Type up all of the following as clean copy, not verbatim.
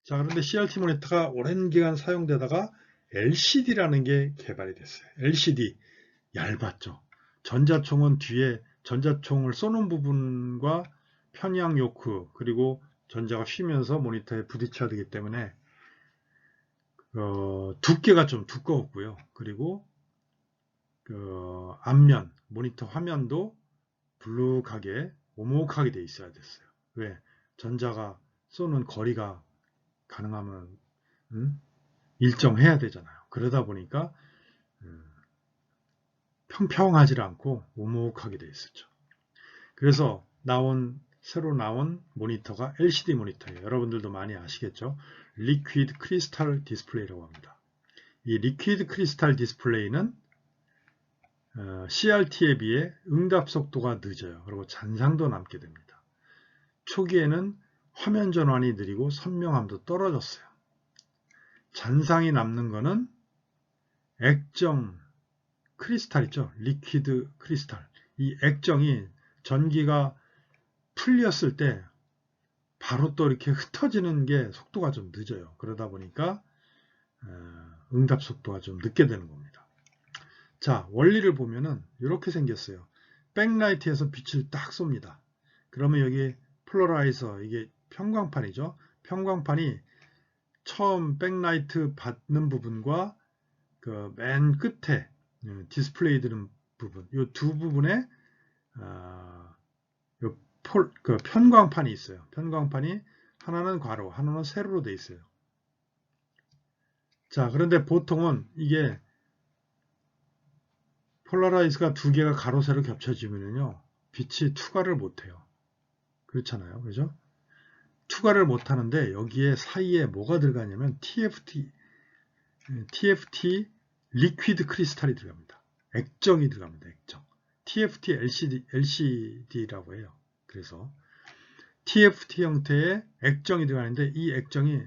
자, 그런데 CRT 모니터가 오랜 기간 사용되다가 LCD라는 게 개발이 됐어요. LCD 얇았죠. 전자총은 뒤에 전자총을 쏘는 부분과 편향 요크 그리고 전자가 휘면서 모니터에 부딪혀야 되기 때문에 두께가 좀 두꺼웠고요. 그리고 앞면 모니터 화면도 블룩하게 오목하게 돼 있어야 됐어요. 왜? 전자가 쏘는 거리가 가능하면 일정해야 되잖아요. 그러다 보니까 평평하지 않고 오목하게 돼 있었죠. 그래서 새로 나온 모니터가 LCD 모니터예요. 여러분들도 많이 아시겠죠? 리퀴드 크리스탈 디스플레이라고 합니다. 이 리퀴드 크리스탈 디스플레이는 CRT에 비해 응답 속도가 늦어요. 그리고 잔상도 남게 됩니다. 초기에는 화면 전환이 느리고 선명함도 떨어졌어요. 잔상이 남는 거는 액정 크리스탈 있죠? 리퀴드 크리스탈. 이 액정이 전기가 풀렸을 때 바로 또 이렇게 흩어지는 게 속도가 좀 늦어요. 그러다 보니까 응답 속도가 좀 늦게 되는 겁니다. 자, 원리를 보면은 이렇게 생겼어요. 백라이트에서 빛을 딱 쏩니다. 그러면 여기 폴러라이저, 이게 편광판이죠. 편광판이 처음 백라이트 받는 부분과 그 맨 끝에 디스플레이 드는 부분, 이 두 부분에 그 편광판이 있어요. 편광판이 하나는 괄호, 하나는 세로로 되어 있어요. 자, 그런데 보통은 이게 폴라라이즈가 두 개가 가로 세로 겹쳐지면요, 빛이 투과를 못해요. 그렇잖아요, 그죠? 투과를 못하는데 여기에 사이에 뭐가 들어가냐면 TFT 리퀴드 크리스탈이 들어갑니다. 액정이 들어갑니다. 액정. TFT LCD라고 해요. 그래서 TFT 형태의 액정이 들어가는데 이 액정이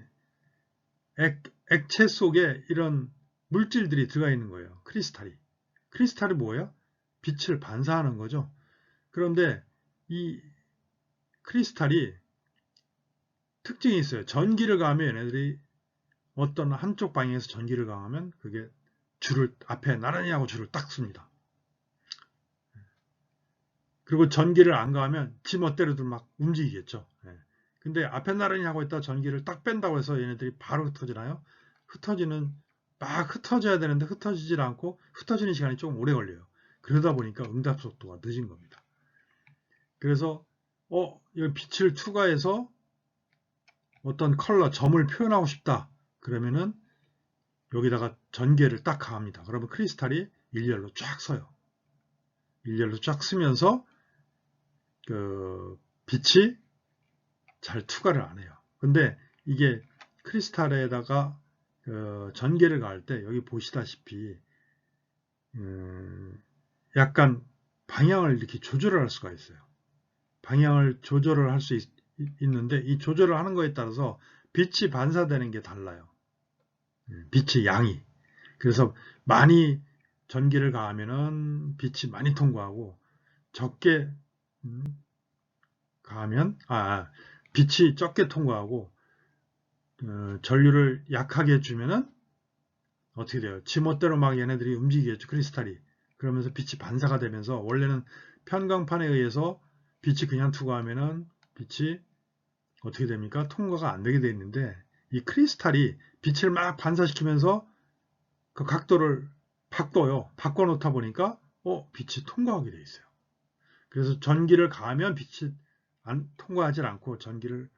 액체 속에 이런 물질들이 들어가 있는 거예요. 크리스탈이 뭐예요? 빛을 반사하는 거죠. 그런데 이 크리스탈이 특징이 있어요. 전기를 가하면 얘네들이 어떤 한쪽 방향에서 전기를 가하면 그게 줄을 앞에 나란히 하고 줄을 딱 씁니다. 그리고 전기를 안 가하면 지 멋대로도 막 움직이겠죠. 근데 앞에 나란히 하고 있다 전기를 딱 뺀다고 해서 얘네들이 바로 흩어지나요? 막 흩어져야 되는데 흩어지질 않고 흩어지는 시간이 좀 오래 걸려요. 그러다 보니까 응답 속도가 늦은 겁니다. 그래서 이 빛을 투과해서 어떤 컬러, 점을 표현하고 싶다. 그러면은 여기다가 전기를 딱 가합니다. 그러면 크리스탈이 일렬로 쫙 서요. 일렬로 쫙 쓰면서 그 빛이 잘 투과를 안 해요. 근데 이게 크리스탈에다가 전기를 가할 때 여기 보시다시피 약간 방향을 이렇게 조절을 할 수가 있어요. 방향을 조절을 할 수 있는데 이 조절을 하는 거에 따라서 빛이 반사되는 게 달라요. 빛의 양이. 그래서 많이 전기를 가하면은 빛이 많이 통과하고 적게 가하면 빛이 적게 통과하고 전류를 약하게 해주면은 어떻게 돼요? 지멋대로 막 얘네들이 움직이겠죠. 크리스탈이. 그러면서 빛이 반사가 되면서 원래는 편광판에 의해서 빛이 그냥 투과하면은 빛이 어떻게 됩니까? 통과가 안 되게 돼 있는데 이 크리스탈이 빛을 막 반사시키면서 그 각도를 바꿔 놓다 보니까 빛이 통과하게 돼 있어요. 그래서 전기를 가하면 빛이 통과하지 않고 전기를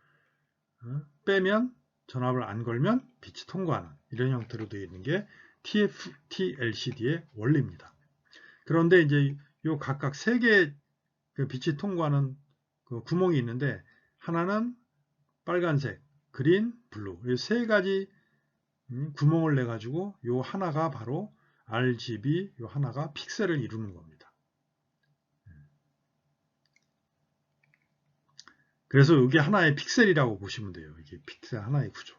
빼면 전압을 안 걸면 빛이 통과하는 이런 형태로 되어 있는 게 TFT LCD의 원리입니다. 그런데 이제 요 각각 세 개의 그 빛이 통과하는 그 구멍이 있는데 하나는 빨간색, 그린, 블루 이 세 가지 구멍을 내 가지고 요 하나가 바로 RGB, 요 하나가 픽셀을 이루는 겁니다. 그래서 이게 하나의 픽셀이라고 보시면 돼요. 이게 픽셀 하나의 구조.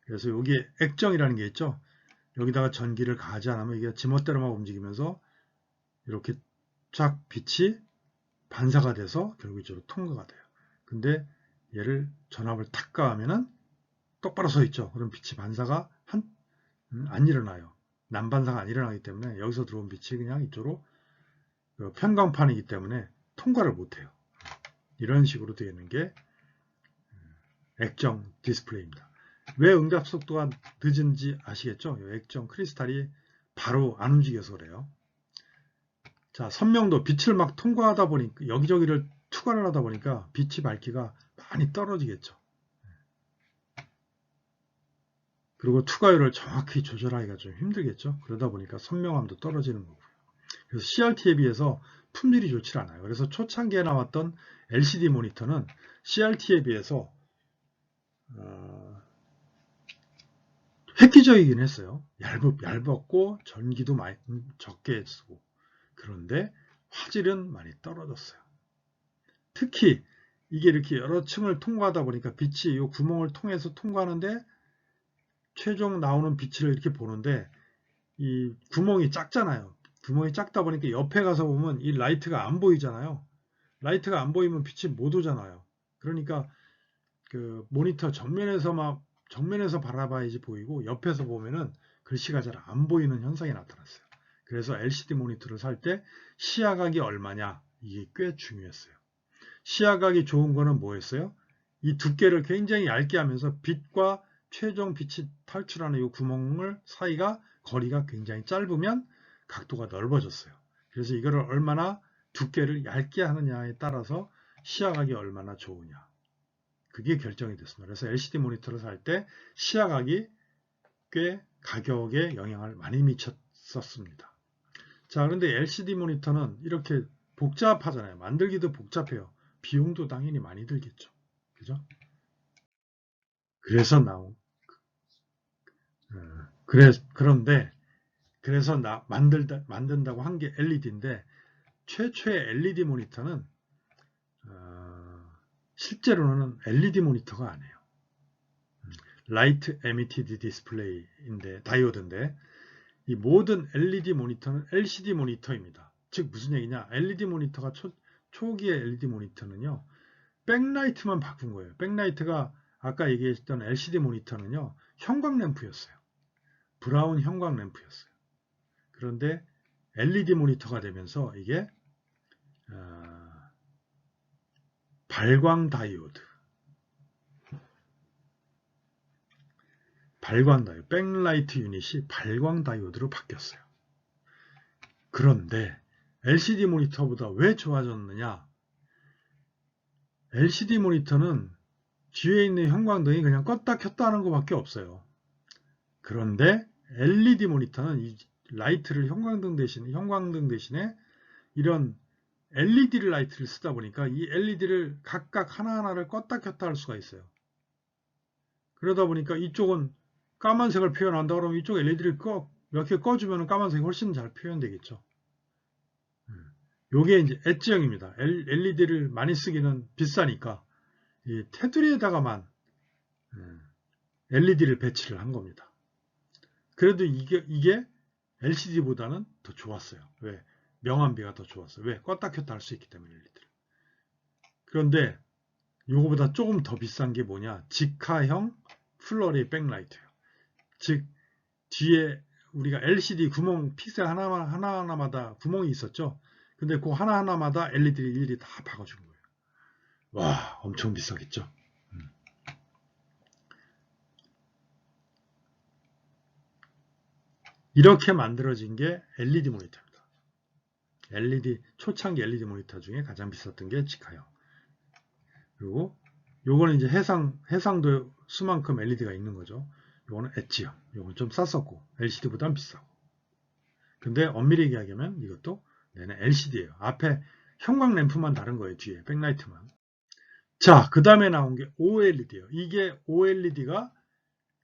그래서 여기 액정이라는 게 있죠. 여기다가 전기를 가하지 않으면 이게 지멋대로만 움직이면서 이렇게 쫙 빛이 반사가 돼서 결국적으로 통과가 돼요. 근데 얘를 전압을 탁 가하면은 똑바로 서 있죠. 그럼 빛이 반사가 안 일어나요. 난반사가 안 일어나기 때문에 여기서 들어온 빛이 그냥 이쪽으로 편광판이기 때문에 통과를 못해요. 이런 식으로 되어 있는 게 액정 디스플레이입니다. 왜 응답 속도가 늦은지 아시겠죠? 액정 크리스탈이 바로 안 움직여서 그래요. 자, 선명도, 빛을 막 통과하다 보니까 여기저기를 투과를 하다 보니까 빛이 밝기가 많이 떨어지겠죠. 그리고 투과율을 정확히 조절하기가 좀 힘들겠죠. 그러다 보니까 선명함도 떨어지는 거고요. 그래서 CRT에 비해서 품질이 좋지 않아요. 그래서 초창기에 나왔던 LCD 모니터는 CRT에 비해서 획기적이긴 했어요. 얇았고 전기도 많이 적게 쓰고. 그런데 화질은 많이 떨어졌어요. 특히 이게 이렇게 여러 층을 통과하다 보니까 빛이 이 구멍을 통해서 통과하는데 최종 나오는 빛을 이렇게 보는데 이 구멍이 작잖아요. 구멍이 작다 보니까 옆에 가서 보면 이 라이트가 안 보이잖아요. 라이트가 안 보이면 빛이 못 오잖아요. 그러니까 그 모니터 정면에서 바라봐야지 보이고 옆에서 보면은 글씨가 잘 안 보이는 현상이 나타났어요. 그래서 LCD 모니터를 살 때 시야각이 얼마냐 이게 꽤 중요했어요. 시야각이 좋은 거는 뭐였어요? 이 두께를 굉장히 얇게 하면서 빛과 최종 빛이 탈출하는 이 구멍을 사이가 거리가 굉장히 짧으면 각도가 넓어졌어요. 그래서 이거를 얼마나 두께를 얇게 하느냐에 따라서 시야각이 얼마나 좋으냐. 그게 결정이 됐습니다. 그래서 LCD 모니터를 살 때 시야각이 꽤 가격에 영향을 많이 미쳤었습니다. 자, 그런데 LCD 모니터는 이렇게 복잡하잖아요. 만들기도 복잡해요. 비용도 당연히 많이 들겠죠. 그죠? 그래서 만든다고 한 게 LED인데, 최초의 LED 모니터는, 실제로는 LED 모니터가 아니에요. 라이트 에미티드 디스플레이인데, 다이오드인데, 이 모든 LED 모니터는 LCD 모니터입니다. 즉, 무슨 얘기냐? LED 모니터가 초기의 LED 모니터는요, 백라이트만 바꾼 거예요. 백라이트가 아까 얘기했던 LCD 모니터는요, 형광램프였어요. 브라운 형광램프였어요. 그런데 LED 모니터가 되면서 이게 발광 다이오드, 백라이트 유닛이 발광 다이오드로 바뀌었어요. 그런데 LCD 모니터보다 왜 좋아졌느냐? LCD 모니터는 뒤에 있는 형광등이 그냥 껐다 켰다 하는 것밖에 없어요. 그런데 LED 모니터는 이 라이트를 형광등 대신에 이런 LED 라이트를 쓰다 보니까 이 LED를 각각 하나하나를 껐다 켰다 할 수가 있어요. 그러다 보니까 이쪽은 까만색을 표현한다 그러면 이쪽 LED를 몇 개 꺼주면 까만색이 훨씬 잘 표현되겠죠. 요게 이제 엣지형입니다. LED를 많이 쓰기는 비싸니까 이 테두리에다가만 LED를 배치를 한 겁니다. 그래도 이게 LCD보다는 더 좋았어요. 왜? 명암비가 더 좋았어요. 왜? 껐다 켰다 할 수 있기 때문에 LED를. 그런데 이거보다 조금 더 비싼 게 뭐냐? 직화형 플러리 백라이트예요. 즉 뒤에 우리가 LCD 구멍 픽셀 하나하나마다 구멍이 있었죠. 근데 그 하나하나마다 LED를 일일이 다 박아준 거예요. 와, 엄청 비싸겠죠. 이렇게 만들어진 게 LED 모니터입니다. 초창기 LED 모니터 중에 가장 비쌌던 게 직화형. 그리고 요거는 이제 해상도 수만큼 LED가 있는 거죠. 요거는 엣지형. 요건 좀 쌌었고 LCD보다는 비싸고. 근데 엄밀히 얘기하면 이것도 얘는 LCD예요. 앞에 형광 램프만 다른 거예요. 뒤에 백라이트만. 자, 그 다음에 나온 게 OLED예요. 이게 OLED가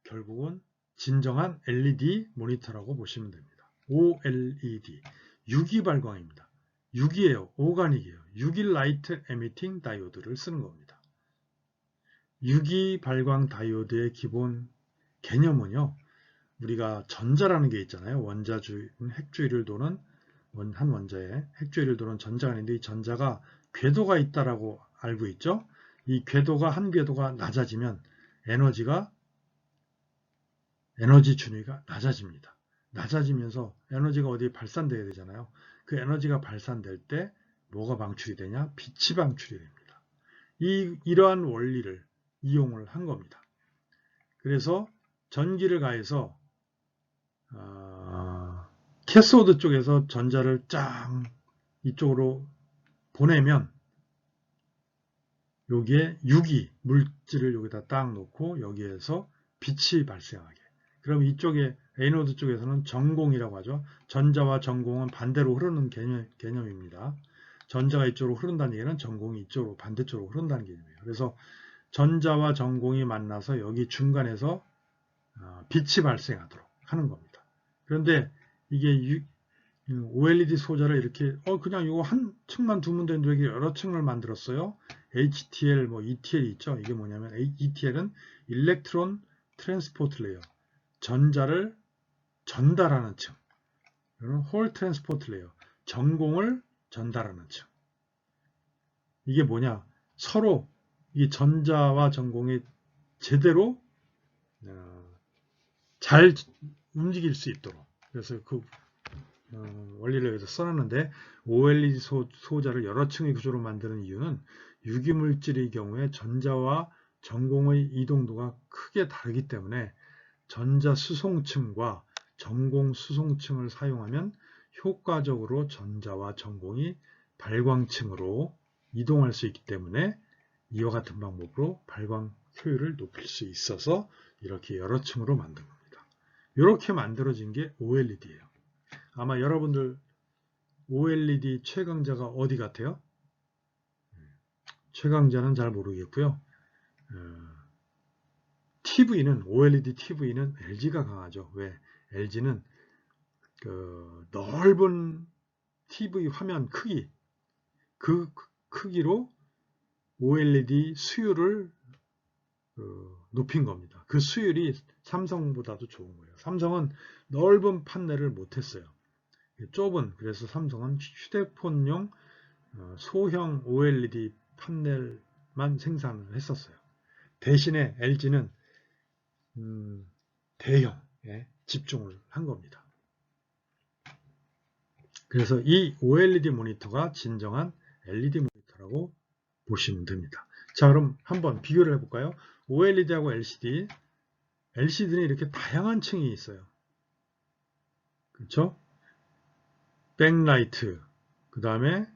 결국은 진정한 LED 모니터라고 보시면 됩니다. OLED. 유기 발광입니다. 유기예요. 오가닉이에요. 유기 라이트 에미팅 다이오드를 쓰는 겁니다. 유기 발광 다이오드의 기본 개념은요. 우리가 전자라는 게 있잖아요. 핵주위를 도는 한 원자에 핵주위를 도는 전자가 있는데 이 전자가 궤도가 있다라고 알고 있죠. 이 궤도가 한 궤도가 낮아지면 에너지가 에너지 준위가 낮아집니다. 낮아지면서 에너지가 어디에 발산돼야 되잖아요. 그 에너지가 발산될 때 뭐가 방출이 되냐? 빛이 방출이 됩니다. 이러한 원리를 이용을 한 겁니다. 그래서 전기를 가해서 캐소드 쪽에서 전자를 쫙 이쪽으로 보내면 여기에 유기 물질을 여기다 딱 놓고 여기에서 빛이 발생하게. 그럼 이쪽에 에노드 쪽에서는 전공이라고 하죠. 전자와 전공은 반대로 흐르는 개념입니다. 전자가 이쪽으로 흐른다는 얘기는 전공이 이쪽으로 반대쪽으로 흐른다는 개념이에요. 그래서 전자와 전공이 만나서 여기 중간에서 빛이 발생하도록 하는 겁니다. 그런데 이게 OLED 소자를 이렇게 그냥 이거 한 층만 두면 되는데 이게 여러 층을 만들었어요. HTL, ETL이 있죠. 이게 뭐냐면 ETL은 일렉트론 트랜스포트 레이어, 전자를 전달하는 층. 이거는 홀 트랜스포트 레이어, 전공을 전달하는 층. 이게 뭐냐? 서로 이 전자와 전공이 제대로 잘 움직일 수 있도록. 그래서 그 원리를 여기서 써놨는데 OLED 소자를 여러 층의 구조로 만드는 이유는 유기물질의 경우에 전자와 전공의 이동도가 크게 다르기 때문에 전자 수송층과 전공 수송층을 사용하면 효과적으로 전자와 전공이 발광층으로 이동할 수 있기 때문에 이와 같은 방법으로 발광 효율을 높일 수 있어서 이렇게 여러 층으로 만든 겁니다. 이렇게 만들어진 게 OLED예요. 아마 여러분들 OLED 최강자가 어디 같아요? 최강자는 잘 모르겠고요. TV는 OLED TV는 LG가 강하죠. 왜? LG는 그 넓은 TV 화면 크기 그 크기로 OLED 수율을 높인 겁니다. 그 수율이 삼성보다도 좋은 거예요. 삼성은 넓은 판넬을 못했어요. 좁은, 그래서 삼성은 휴대폰용 소형 OLED 판넬만 생산을 했었어요. 대신에 LG는 대형에 집중을 한 겁니다. 그래서 이 OLED 모니터가 진정한 LED 모니터라고 보시면 됩니다. 자, 그럼 한번 비교를 해볼까요? OLED하고 LCD. LCD는 이렇게 다양한 층이 있어요. 그렇죠? 백라이트, 그 다음에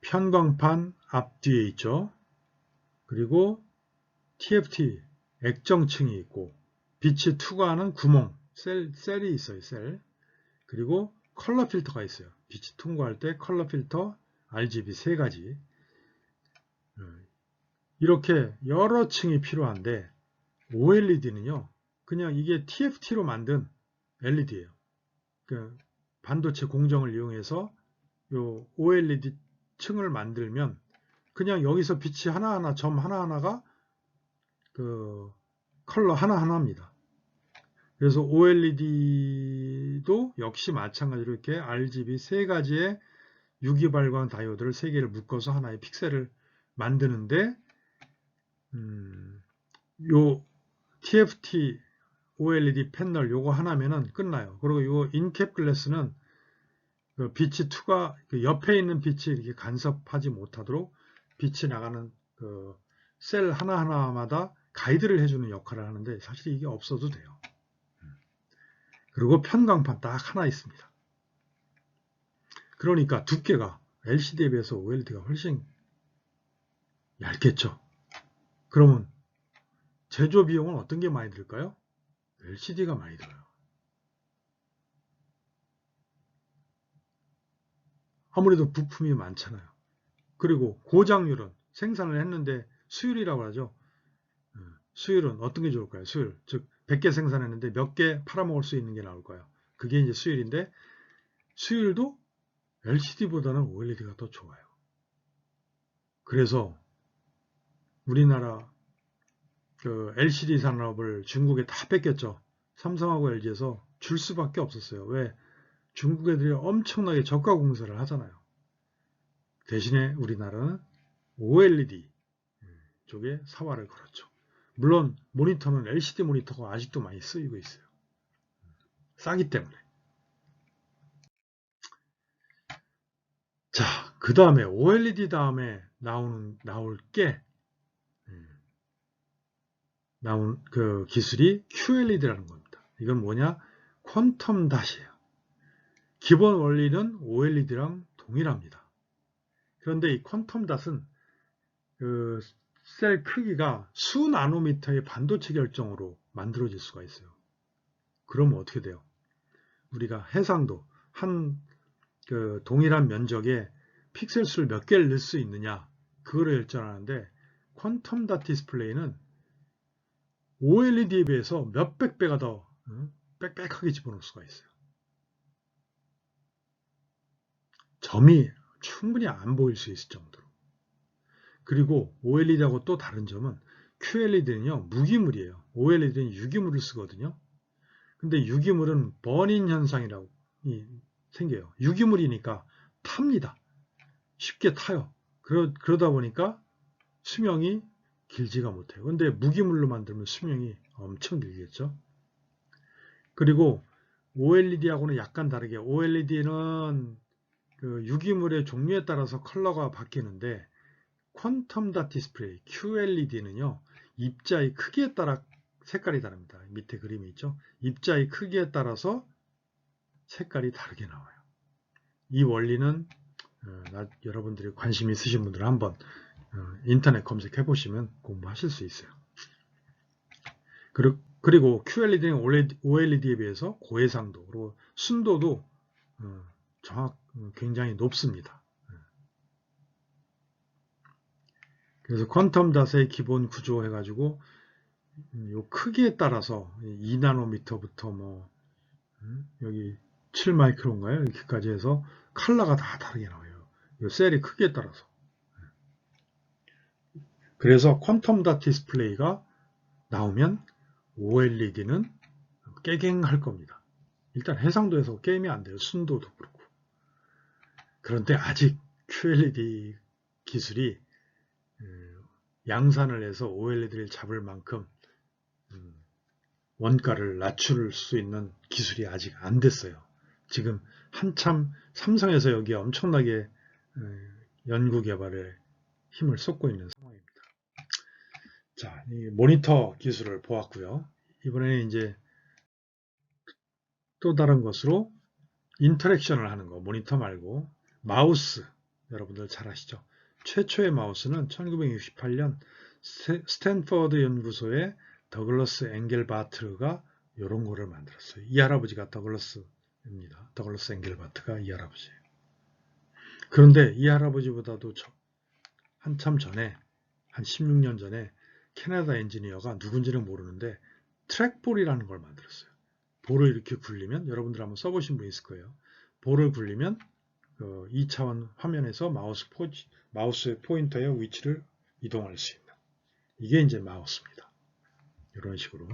편광판 앞뒤에 있죠. 그리고 TFT, 액정층이 있고, 빛이 투과하는 구멍, 셀이 있어요. 셀. 그리고 컬러 필터가 있어요. 빛이 통과할 때 컬러 필터, RGB 세 가지. 이렇게 여러 층이 필요한데 OLED는요. 그냥 이게 TFT로 만든 LED예요. 그 반도체 공정을 이용해서 요 OLED 층을 만들면 그냥 여기서 빛이 하나하나 점 하나하나가 그 컬러 하나하나입니다. 그래서 OLED도 역시 마찬가지로 이렇게 RGB 세 가지의 유기발광 다이오드를 세 개를 묶어서 하나의 픽셀을 만드는데 요 TFT OLED 패널 요거 하나면은 끝나요. 그리고 요 인캡 글래스는 그 빛이 투과 그 옆에 있는 빛이 이렇게 간섭하지 못하도록 빛이 나가는 그 셀 하나하나마다 가이드를 해주는 역할을 하는데 사실 이게 없어도 돼요. 그리고 편광판 딱 하나 있습니다. 그러니까 두께가 LCD에 비해서 OLED가 훨씬 얇겠죠. 그러면 제조 비용은 어떤 게 많이 들까요? LCD가 많이 들어요. 아무래도 부품이 많잖아요. 그리고 고장률은 생산을 했는데 수율이라고 하죠. 수율은 어떤 게 좋을까요? 수율. 즉 100개 생산했는데 몇 개 팔아먹을 수 있는 게 나올까요? 그게 이제 수율인데 수율도 LCD보다는 OLED가 더 좋아요. 그래서 우리나라 그 LCD 산업을 중국에 다 뺏겼죠. 삼성하고 LG에서 줄 수밖에 없었어요. 왜? 중국 애들이 엄청나게 저가 공세를 하잖아요. 대신에 우리나라는 OLED 쪽에 사활을 걸었죠. 물론 모니터는 LCD 모니터가 아직도 많이 쓰이고 있어요. 싸기 때문에. 자, 그 다음에 OLED 다음에 나올 그 기술이 QLED라는 겁니다. 이건 뭐냐? 퀀텀 닷이에요. 기본 원리는 OLED랑 동일합니다. 그런데 이 퀀텀 닷은 그 셀 크기가 수 나노미터의 반도체 결정으로 만들어질 수가 있어요. 그러면 어떻게 돼요? 우리가 해상도 그 동일한 면적에 픽셀 수를 몇 개를 넣을 수 있느냐, 그거를 결정하는데, 퀀텀 닷 디스플레이는 OLED에 비해서 몇백 배가 더 빽빽하게 집어넣을 수가 있어요. 점이 충분히 안 보일 수 있을 정도로. 그리고 OLED하고 또 다른 점은 QLED는요, 무기물이에요. OLED는 유기물을 쓰거든요. 근데 유기물은 버닝 현상이라고 생겨요. 유기물이니까 탑니다. 쉽게 타요. 그러다 보니까 수명이 길지가 못해요. 근데 무기물로 만들면 수명이 엄청 길겠죠. 그리고 OLED하고는 약간 다르게 OLED는 그 유기물의 종류에 따라서 컬러가 바뀌는데, 퀀텀 닷 디스플레이 QLED는요, 입자의 크기에 따라 색깔이 다릅니다. 밑에 그림이 있죠. 입자의 크기에 따라서 색깔이 다르게 나와요. 이 원리는 여러분들이 관심 있으신 분들은 한번 인터넷 검색해 보시면 공부하실 수 있어요. 그리고 QLED는 OLED에 비해서 고해상도, 그리고 순도도 굉장히 높습니다. 그래서 퀀텀 닷의 기본 구조 해가지고 요 크기에 따라서 2나노미터부터 뭐 여기 7마이크론가요? 이렇게까지 해서 컬러가 다 다르게 나와요. 요 셀의 크기에 따라서. 그래서 퀀텀 닷 디스플레이가 나오면 OLED는 깨갱할 겁니다. 일단 해상도에서 게임이 안 돼요. 순도도 그렇고. 그런데 아직 QLED 기술이 양산을 해서 OLED를 잡을 만큼 원가를 낮출 수 있는 기술이 아직 안 됐어요. 지금 한참 삼성에서 여기에 엄청나게 연구 개발에 힘을 쏟고 있는 상황입니다. 자, 이 모니터 기술을 보았고요. 이번에는 이제 또 다른 것으로 인터랙션을 하는 거, 모니터 말고 마우스, 여러분들 잘 아시죠? 최초의 마우스는 1968년 스탠퍼드 연구소의 더글러스 앵겔바트가 이런 거를 만들었어요. 이 할아버지가 더글러스입니다. 더글러스 앵겔바트가 이 할아버지예요. 그런데 이 할아버지보다도 한참 전에, 한 16년 전에 캐나다 엔지니어가 누군지는 모르는데 트랙볼이라는 걸 만들었어요. 볼을 이렇게 굴리면, 여러분들 한번 써보신 분 있을 거예요. 볼을 굴리면 2차원 화면에서 마우스의 포인터의 위치를 이동할 수 있는, 이게 이제 마우스입니다. 이런 식으로.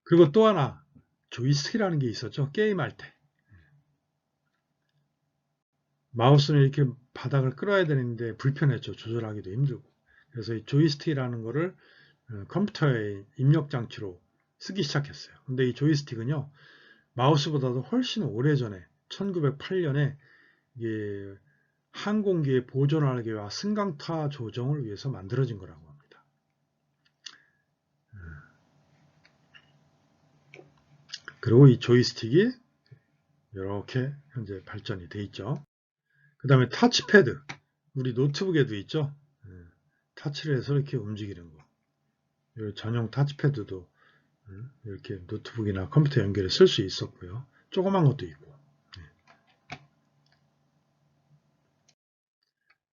그리고 또 하나 조이스틱이라는 게 있었죠. 게임할 때 마우스는 이렇게 바닥을 끌어야 되는데 불편했죠. 조절하기도 힘들고. 그래서 이 조이스틱이라는 거를 컴퓨터의 입력 장치로 쓰기 시작했어요. 근데 이 조이스틱은요, 마우스보다도 훨씬 오래전에 1908년에 항공기의 보존하기와 승강타 조정을 위해서 만들어진 거라고 합니다. 그리고 이 조이스틱이 이렇게 현재 발전이 돼 있죠. 그 다음에 터치패드, 우리 노트북에도 있죠. 터치를 해서 이렇게 움직이는 거. 전용 터치패드도 이렇게 노트북이나 컴퓨터 연결해 쓸 수 있었고요. 조그만 것도 있고.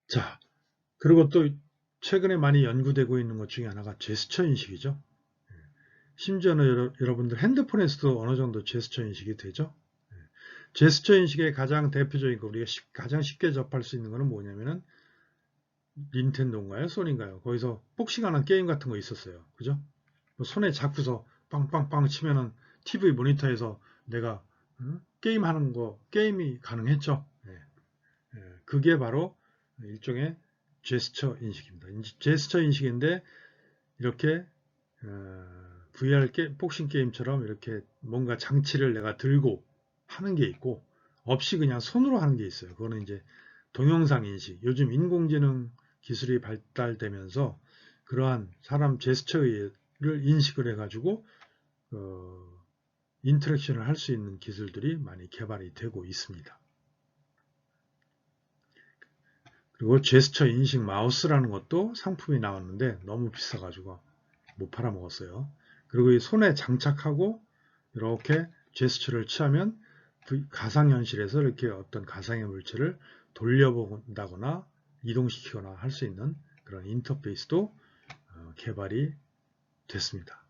자, 그리고 또 최근에 많이 연구되고 있는 것 중에 하나가 제스처 인식이죠. 심지어는 여러분들 핸드폰에서도 어느 정도 제스처 인식이 되죠. 제스처 인식의 가장 대표적인 거, 우리가 가장 쉽게 접할 수 있는 거는 뭐냐면은 닌텐도인가요? 소니인가요? 거기서 복싱하는 게임 같은 거 있었어요. 그죠? 손에 잡고서 빵빵빵 치면은 TV 모니터에서 내가 게임하는 거, 게임이 가능했죠. 그게 바로 일종의 제스처 인식입니다. 제스처 인식인데 이렇게 VR 복싱 게임처럼 이렇게 뭔가 장치를 내가 들고 하는 게 있고 없이 그냥 손으로 하는 게 있어요. 그거는 이제 동영상 인식. 요즘 인공지능 기술이 발달되면서 그러한 사람 제스처를 인식을 해가지고 인터랙션을 할 수 있는 기술들이 많이 개발이 되고 있습니다. 그리고 제스처 인식 마우스라는 것도 상품이 나왔는데 너무 비싸가지고 못 팔아먹었어요. 그리고 이 손에 장착하고 이렇게 제스처를 취하면 가상현실에서 이렇게 어떤 가상의 물체를 돌려본다거나 이동시키거나 할 수 있는 그런 인터페이스도 개발이 됐습니다.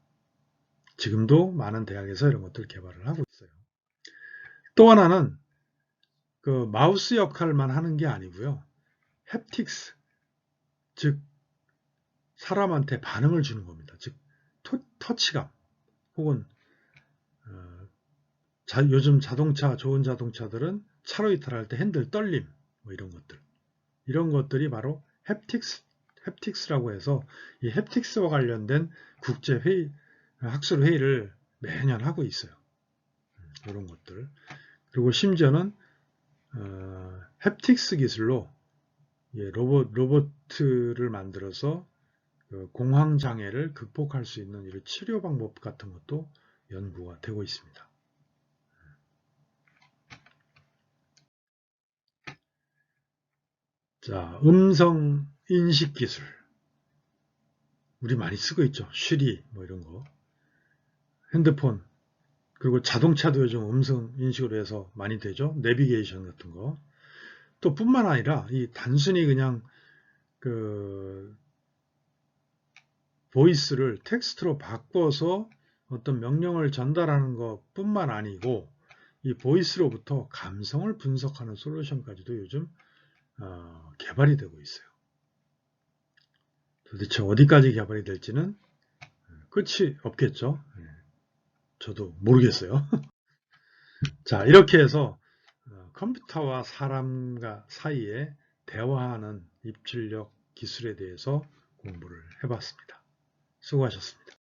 지금도 많은 대학에서 이런 것들 개발을 하고 있어요. 또 하나는 그 마우스 역할만 하는 게 아니고요. 햅틱스, 즉 사람한테 반응을 주는 겁니다. 즉 터치감 혹은 요즘 자동차, 좋은 자동차들은 차로 이탈할 때 핸들 떨림 뭐 이런 것들이 바로 햅틱스라고 해서 이 햅틱스와 관련된 국제 회의, 학술 회의를 매년 하고 있어요. 이런 것들. 그리고 심지어는 햅틱스 기술로 로봇을 만들어서 공황 장애를 극복할 수 있는 이런 치료 방법 같은 것도 연구가 되고 있습니다. 자, 음성 인식 기술. 우리 많이 쓰고 있죠. 쉬리 뭐 이런 거. 핸드폰. 그리고 자동차도 요즘 음성 인식으로 해서 많이 되죠. 내비게이션 같은 거. 또 뿐만 아니라 이 단순히 그냥 그 보이스를 텍스트로 바꿔서 어떤 명령을 전달하는 것 뿐만 아니고 이 보이스로부터 감성을 분석하는 솔루션까지도 요즘 개발이 되고 있어요. 도대체 어디까지 개발이 될지는 끝이 없겠죠. 저도 모르겠어요. 자, 이렇게 해서 컴퓨터와 사람과 사이에 대화하는 입출력 기술에 대해서 공부를 해봤습니다. 수고하셨습니다.